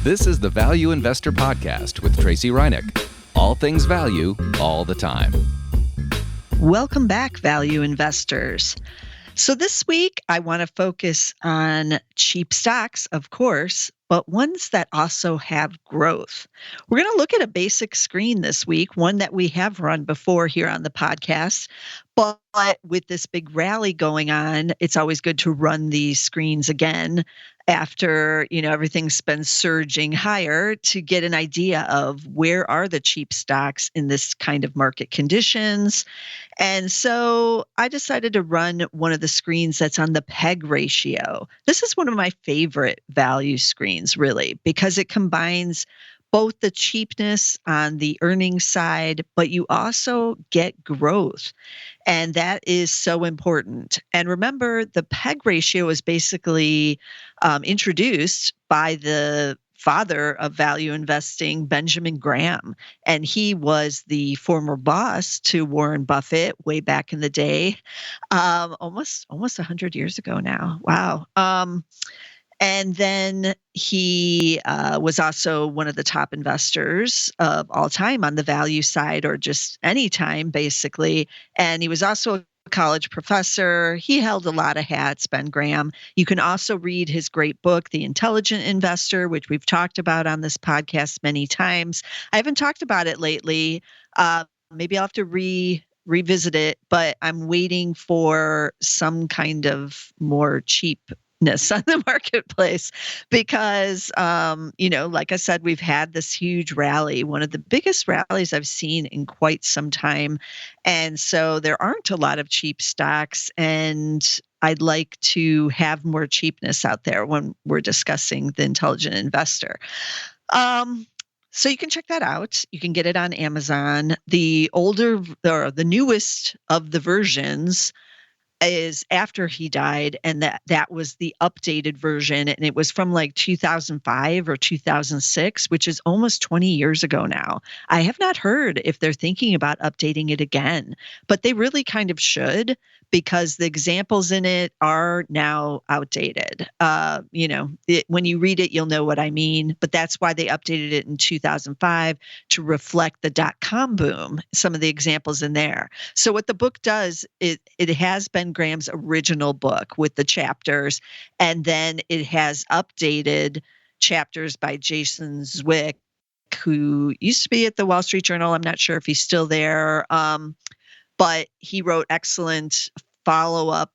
This is the Value Investor Podcast with Tracey Reineck. All things value, all the time. Welcome back, value investors. So this week, I want to focus on cheap stocks, of course, but ones that also have growth. We're going to look at a basic screen this week, one that we have run before here on the podcast. But with this big rally going on, it's always good to run these screens again after, everything's been surging higher to get an idea of where are the cheap stocks in this kind of market conditions. And so I decided to run one of the screens that's on the PEG ratio. This is one of my favorite value screens, really, because it combines both the cheapness on the earnings side, but you also get growth. And that is so important. And remember, the PEG ratio is basically introduced by the father of value investing, Benjamin Graham. And he was the former boss to Warren Buffett way back in the day, almost 100 years ago now. Wow. And then he was also one of the top investors of all time on the value side, or just any time, basically. And he was also a college professor. He held a lot of hats, Ben Graham. You can also read his great book, The Intelligent Investor, which we've talked about on this podcast many times. I haven't talked about it lately. Maybe I'll have to revisit it, but I'm waiting for some kind of more cheapness on the marketplace because, like I said, we've had this huge rally, one of the biggest rallies I've seen in quite some time. And so there aren't a lot of cheap stocks, and I'd like to have more cheapness out there when we're discussing the Intelligent Investor. So you can check that out. You can get it on Amazon. The newest of the versions is after he died, and that was the updated version, and it was from like 2005 or 2006, which is almost 20 years ago now. I have not heard if they're thinking about updating it again, but they really kind of should, because the examples in it are now outdated. When you read it, you'll know what I mean, but that's why they updated it in 2005 to reflect the dot-com boom, some of the examples in there. So what the book does, it has Ben Graham's original book with the chapters, and then it has updated chapters by Jason Zwick, who used to be at the Wall Street Journal. I'm not sure if he's still there. But he wrote excellent follow-up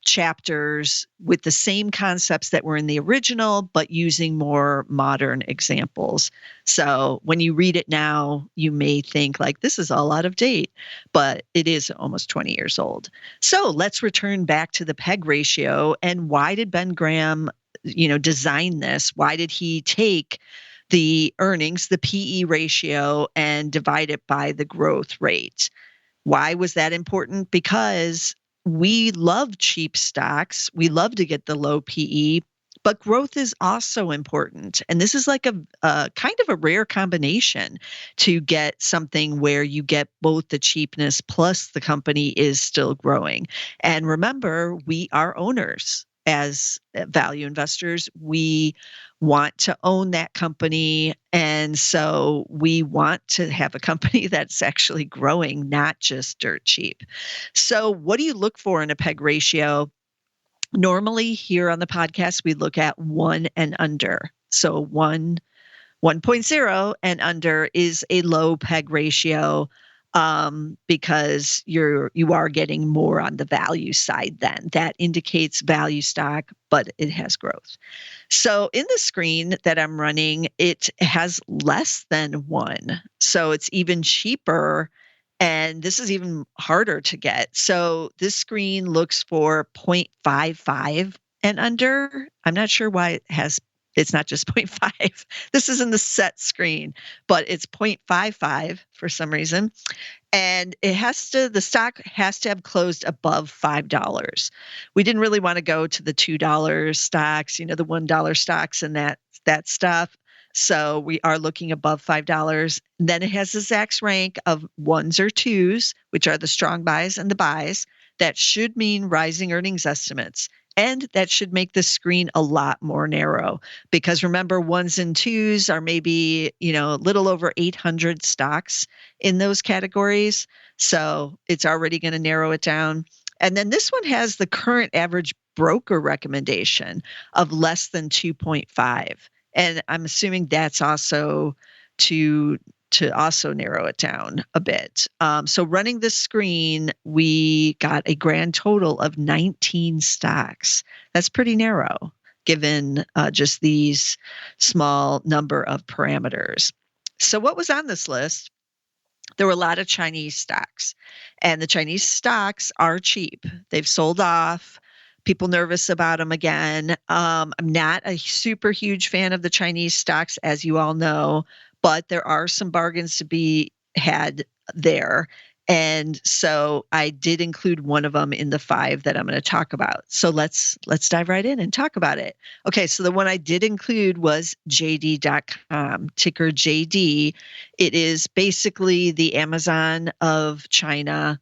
chapters with the same concepts that were in the original, but using more modern examples. So when you read it now, you may think like this is all out of date, but it is almost 20 years old. So let's return back to the PEG ratio. And why did Ben Graham, design this? Why did he take the earnings, the PE ratio, and divide it by the growth rate? Why was that important? Because we love cheap stocks. We love to get the low PE, but growth is also important. And this is like a kind of a rare combination to get something where you get both the cheapness plus the company is still growing. And remember, we are owners. As value investors, we want to own that company. And so we want to have a company that's actually growing, not just dirt cheap. So what do you look for in a PEG ratio? Normally here on the podcast, we look at 1 and under. So 1.0 and under is a low PEG ratio. Because you are getting more on the value side then. That indicates value stock, but it has growth. So in the screen that I'm running, it has less than 1. So it's even cheaper, and this is even harder to get. So this screen looks for 0.55 and under. I'm not sure why it's not just 0.5. This is in the set screen, but it's 0.55 for some reason. And the stock has to have closed above $5. We didn't really want to go to the $2 stocks, the $1 stocks and that stuff. So we are looking above $5. Then it has the Zacks rank of 1s or 2s, which are the strong buys and the buys. That should mean rising earnings estimates. And that should make the screen a lot more narrow because remember, ones and twos are maybe, a little over 800 stocks in those categories. So it's already going to narrow it down. And then this one has the current average broker recommendation of less than 2.5. And I'm assuming that's also to also narrow it down a bit. So running this screen, we got a grand total of 19 stocks. That's pretty narrow given just these small number of parameters. So what was on this list? There were a lot of Chinese stocks, and the Chinese stocks are cheap. They've sold off. People nervous about them again. I'm not a super huge fan of the Chinese stocks, as you all know, but there are some bargains to be had there. And so I did include one of them in the 5 that I'm going to talk about. So let's dive right in and talk about it. Okay, so the one I did include was JD.com, ticker JD. It is basically the Amazon of China.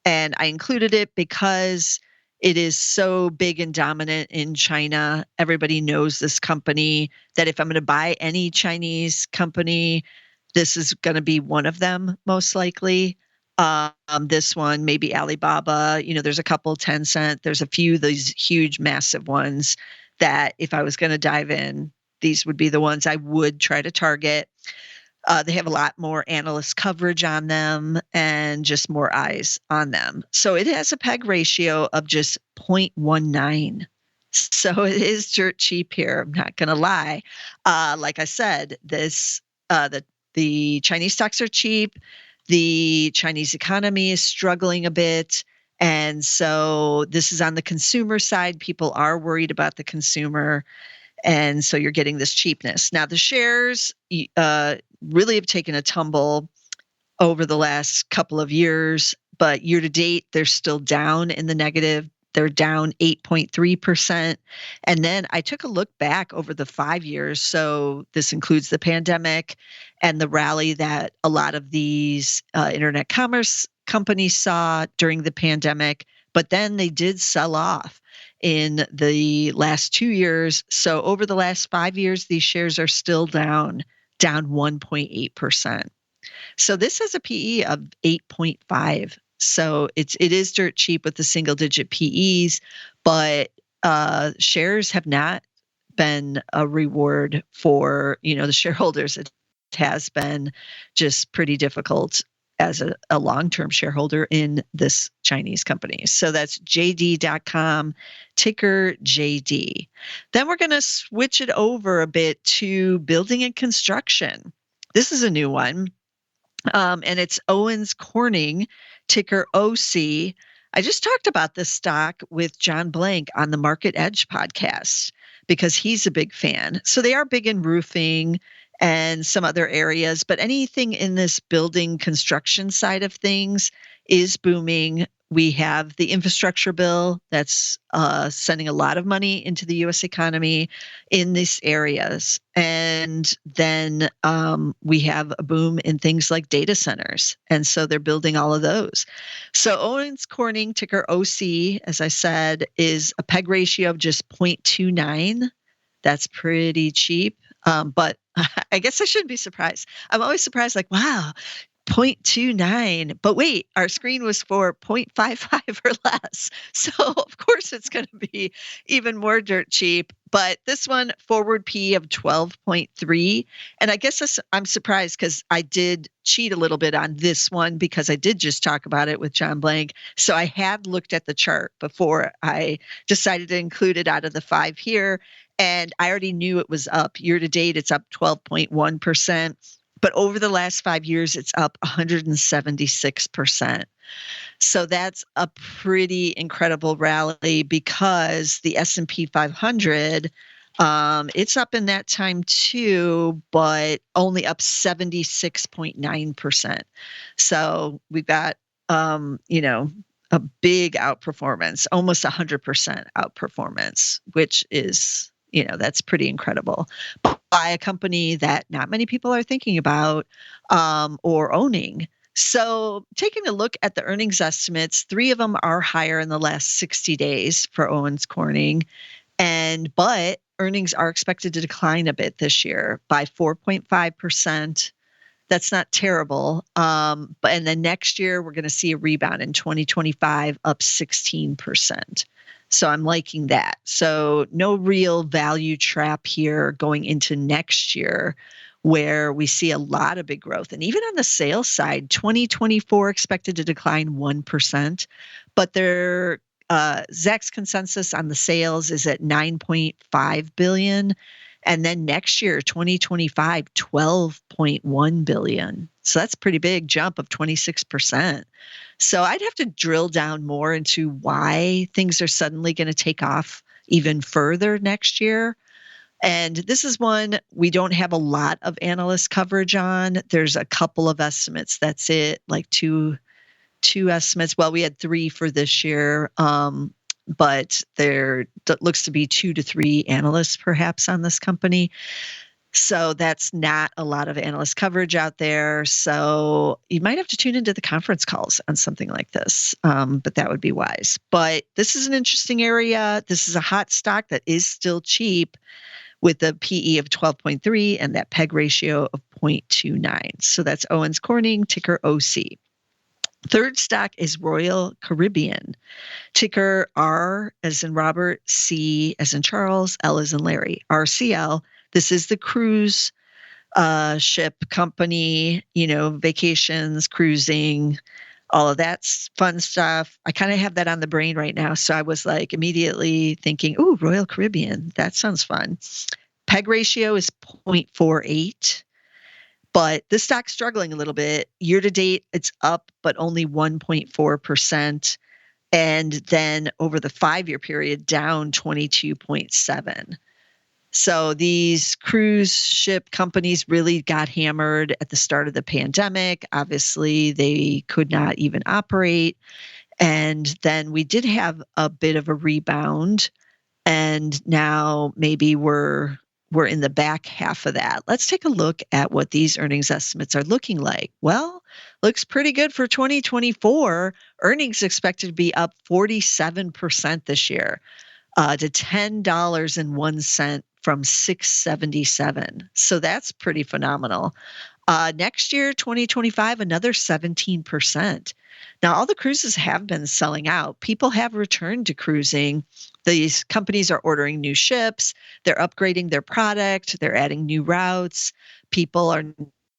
And I included it because it is so big and dominant in China. Everybody knows this company, that if I'm going to buy any Chinese company, this is going to be one of them, most likely. This one, maybe Alibaba, there's a couple, Tencent, there's a few of these huge, massive ones that if I was going to dive in, these would be the ones I would try to target. They have a lot more analyst coverage on them and just more eyes on them. So it has a PEG ratio of just 0.19. So it is dirt cheap here. I'm not going to lie. Like I said, the Chinese stocks are cheap. The Chinese economy is struggling a bit. And so this is on the consumer side. People are worried about the consumer. And so you're getting this cheapness. Now, the shares really have taken a tumble over the last couple of years, but year to date, they're still down in the negative. They're down 8.3%. And then I took a look back over the 5 years. So this includes the pandemic and the rally that a lot of these internet commerce companies saw during the pandemic, but then they did sell off in the last 2 years. So over the last 5 years, these shares are still down 1.8%. So this has a PE of 8.5. So it is dirt cheap with the single digit PEs, but shares have not been a reward for, the shareholders. It has been just pretty difficult as a long-term shareholder in this Chinese company. So that's JD.com, ticker JD. Then we're going to switch it over a bit to building and construction. This is a new one. And it's Owens Corning, ticker OC. I just talked about this stock with John Blank on the Market Edge podcast because he's a big fan. So they are big in roofing and some other areas, but anything in this building construction side of things is booming. We have the infrastructure bill that's sending a lot of money into the U.S. economy in these areas. And then we have a boom in things like data centers. And so they're building all of those. So Owens Corning, ticker OC, as I said, is a PEG ratio of just 0.29. That's pretty cheap. But I guess I shouldn't be surprised. I'm always surprised, like, wow, 0.29. But wait, our screen was for 0.55 or less. So of course it's going to be even more dirt cheap. But this one, forward P of 12.3. And I guess I'm surprised because I did cheat a little bit on this one because I did just talk about it with John Blank. So I had looked at the chart before I decided to include it out of the 5 here. And I already knew it was up. Year to date, it's up 12.1%. But over the last 5 years, it's up 176%. So that's a pretty incredible rally because the S&P 500, it's up in that time too, but only up 76.9%. So we've got, a big outperformance, almost 100% outperformance, which is, that's pretty incredible. By a company that not many people are thinking about or owning. So, taking a look at the earnings estimates, 3 of them are higher in the last 60 days for Owens Corning, but earnings are expected to decline a bit this year by 4.5%. That's not terrible. And then next year, we're going to see a rebound in 2025, up 16%. So I'm liking that. So no real value trap here going into next year where we see a lot of big growth. And even on the sales side, 2024 expected to decline 1%, but their Zacks consensus on the sales is at 9.5 billion. And then next year, 2025, 12.1 billion. So that's a pretty big jump of 26%. So I'd have to drill down more into why things are suddenly going to take off even further next year. And this is one we don't have a lot of analyst coverage on. There's a couple of estimates. That's it, like two estimates. Well, we had 3 for this year. But there looks to be 2 to 3 analysts perhaps on this company. So that's not a lot of analyst coverage out there. So you might have to tune into the conference calls on something like this, but that would be wise. But this is an interesting area. This is a hot stock that is still cheap with a PE of 12.3 and that PEG ratio of 0.29. So that's Owens Corning, ticker OC. Third stock is Royal Caribbean, ticker R as in Robert, C as in Charles, L as in Larry, RCL. This is the cruise ship company, vacations, cruising, all of that's fun stuff. I kind of have that on the brain right now. So I was like immediately thinking, ooh, Royal Caribbean, that sounds fun. PEG ratio is 0.48. But this stock's struggling a little bit. Year to date, it's up, but only 1.4%. And then over the 5-year period, down 22.7. So these cruise ship companies really got hammered at the start of the pandemic. Obviously, they could not even operate. And then we did have a bit of a rebound. And now maybe we're in the back half of that. Let's take a look at what these earnings estimates are looking like. Well, looks pretty good for 2024. Earnings expected to be up 47% this year to $10.01 from $6.77. So that's pretty phenomenal. Next year, 2025, another 17%. Now, all the cruises have been selling out. People have returned to cruising. These companies are ordering new ships. They're upgrading their product. They're adding new routes. People are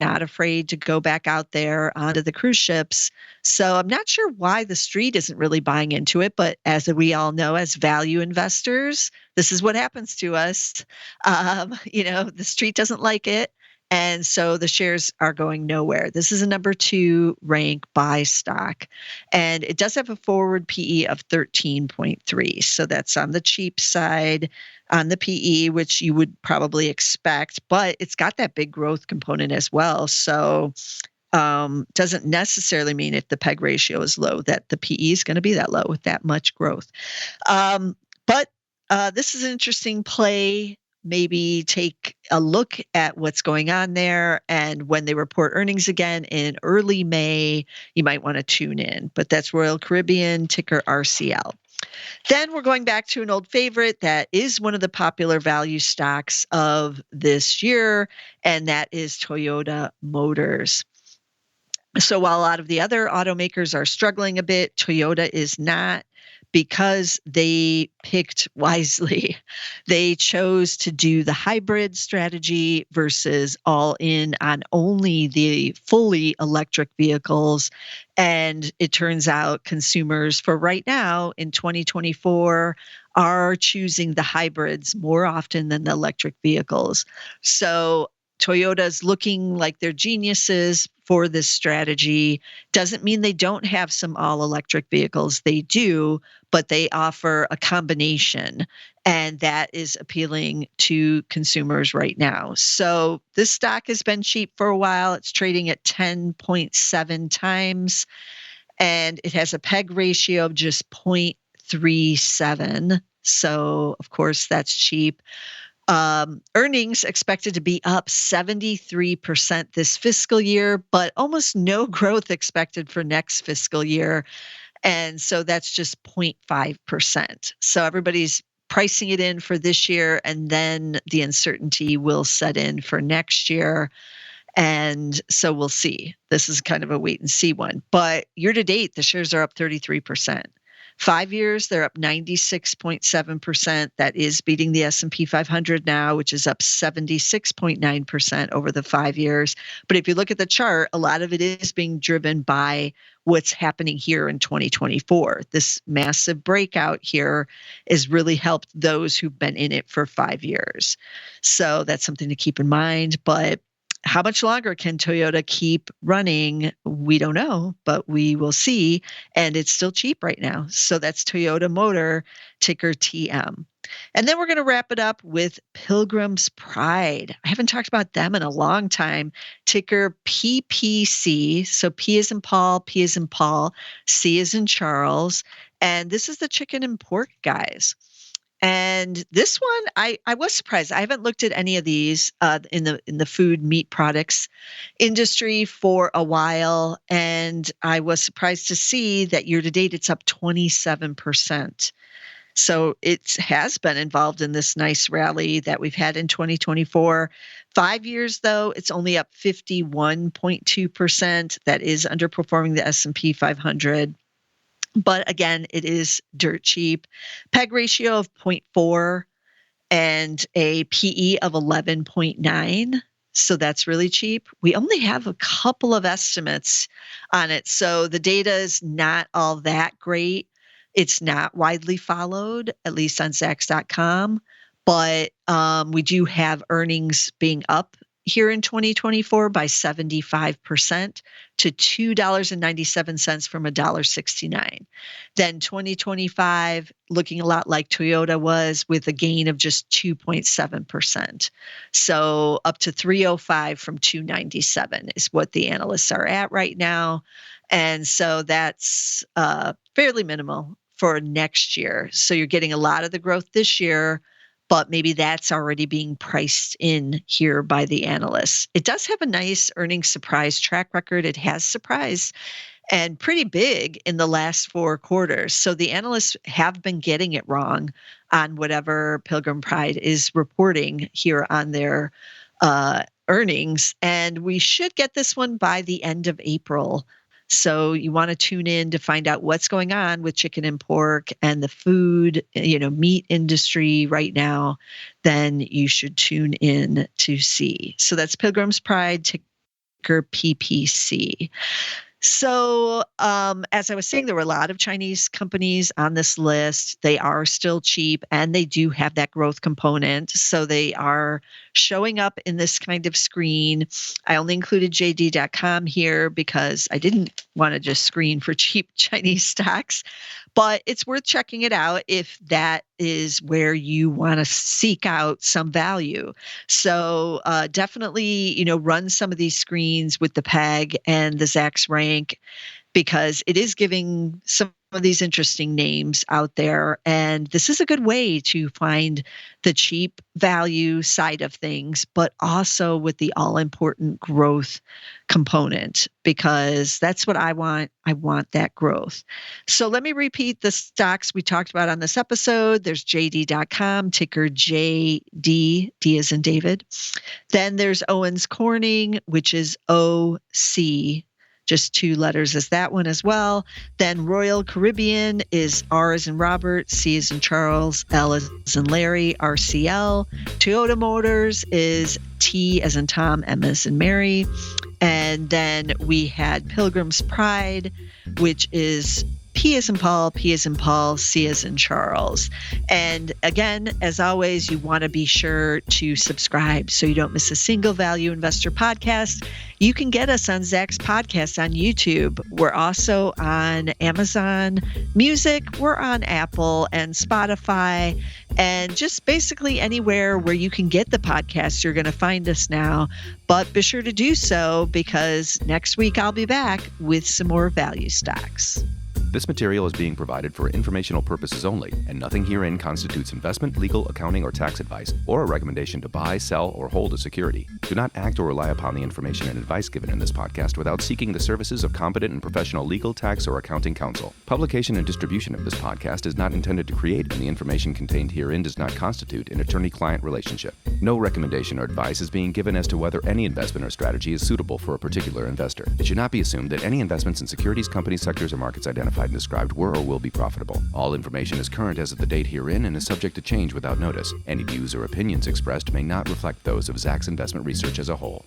not afraid to go back out there onto the cruise ships. So I'm not sure why the street isn't really buying into it. But as we all know, as value investors, this is what happens to us. The street doesn't like it. And so the shares are going nowhere. This is a number 2 rank buy stock. And it does have a forward PE of 13.3. So that's on the cheap side on the PE, which you would probably expect, but it's got that big growth component as well. So doesn't necessarily mean if the PEG ratio is low that the PE is going to be that low with that much growth. But this is an interesting play. Maybe take a look at what's going on there. And when they report earnings again in early May, you might want to tune in. But that's Royal Caribbean, ticker RCL. Then we're going back to an old favorite that is one of the popular value stocks of this year, and that is Toyota Motors. So while a lot of the other automakers are struggling a bit, Toyota is not, because they picked wisely. They chose to do the hybrid strategy versus all in on only the fully electric vehicles. And it turns out consumers for right now in 2024 are choosing the hybrids more often than the electric vehicles. So Toyota's looking like they're geniuses for this strategy. Doesn't mean they don't have some all-electric vehicles. They do, but they offer a combination, and that is appealing to consumers right now. So this stock has been cheap for a while. It's trading at 10.7 times, and it has a PEG ratio of just 0.37. So, of course, that's cheap. Earnings expected to be up 73% this fiscal year, but almost no growth expected for next fiscal year. And so that's just 0.5%. So everybody's pricing it in for this year, and then the uncertainty will set in for next year. And so we'll see. This is kind of a wait and see one. But year to date, the shares are up 33%. 5 years, they're up 96.7%. That is beating the S&P 500 now, which is up 76.9% over the 5 years. But if you look at the chart, a lot of it is being driven by what's happening here in 2024. This massive breakout here has really helped those who've been in it for 5 years. So that's something to keep in mind. But how much longer can Toyota keep running? We don't know, but we will see. And it's still cheap right now. So that's Toyota Motor, ticker TM. And then we're going to wrap it up with Pilgrim's Pride. I haven't talked about them in a long time. Ticker PPC. So P is in Paul, P is in Paul, C is in Charles. And this is the chicken and pork guys. And this one, I was surprised. I haven't looked at any of these in the food meat products industry for a while, and I was surprised to see that year to date it's up 27%. So it has been involved in this nice rally that we've had in 2024. 5 years, though, it's only up 51.2%. That is underperforming the S&P 500. But again, it is dirt cheap. PEG ratio of 0.4 and a PE of 11.9. So that's really cheap. We only have a couple of estimates on it. So the data is not all that great. It's not widely followed, at least on Zacks.com. But we do have earnings being up here in 2024 by 75% to $2.97 from $1.69. Then 2025 looking a lot like Toyota was, with a gain of just 2.7%. So up to 305 from 297 is what the analysts are at right now. And so that's fairly minimal for next year. So you're getting a lot of the growth this year, but maybe that's already being priced in here by the analysts. It does have a nice earnings surprise track record. It has surprised and pretty big in the last 4 quarters. So the analysts have been getting it wrong on whatever Pilgrim Pride is reporting here on their earnings. And we should get this one by the end of April. So you want to tune in to find out what's going on with chicken and pork and the food, meat industry right now. Then you should tune in to see. So that's Pilgrim's Pride, ticker PPC. So as I was saying, there were a lot of Chinese companies on this list. They are still cheap and they do have that growth component. So they are showing up in this kind of screen. I only included JD.com here because I didn't want to just screen for cheap Chinese stocks, but it's worth checking it out if that is where you want to seek out some value. So definitely, run some of these screens with the PEG and the Zacks rank, because it is giving some of these interesting names out there. And this is a good way to find the cheap value side of things, but also with the all-important growth component, because that's what I want. I want that growth. So let me repeat the stocks we talked about on this episode. There's JD.com, ticker JD, D as in David. Then there's Owens Corning, which is OC. Just 2 letters as that one as well. Then Royal Caribbean is R as in Robert, C as in Charles, L as in Larry, RCL. Toyota Motors is T as in Tom, M as in Mary. And then we had Pilgrim's Pride, which is P as in Paul, P as in Paul, C as in Charles. And again, as always, you want to be sure to subscribe so you don't miss a single Value Investor podcast. You can get us on Zacks Podcast on YouTube. We're also on Amazon Music. We're on Apple and Spotify, and just basically anywhere where you can get the podcast, you're going to find us now. But be sure to do so, because next week I'll be back with some more value stocks. This material is being provided for informational purposes only, and nothing herein constitutes investment, legal, accounting, or tax advice, or a recommendation to buy, sell, or hold a security. Do not act or rely upon the information and advice given in this podcast without seeking the services of competent and professional legal, tax, or accounting counsel. Publication and distribution of this podcast is not intended to create, and the information contained herein does not constitute an attorney-client relationship. No recommendation or advice is being given as to whether any investment or strategy is suitable for a particular investor. It should not be assumed that any investments in securities, companies, sectors, or markets identified and described were or will be profitable. All information is current as of the date herein and is subject to change without notice. Any views or opinions expressed may not reflect those of Zacks Investment Research as a whole.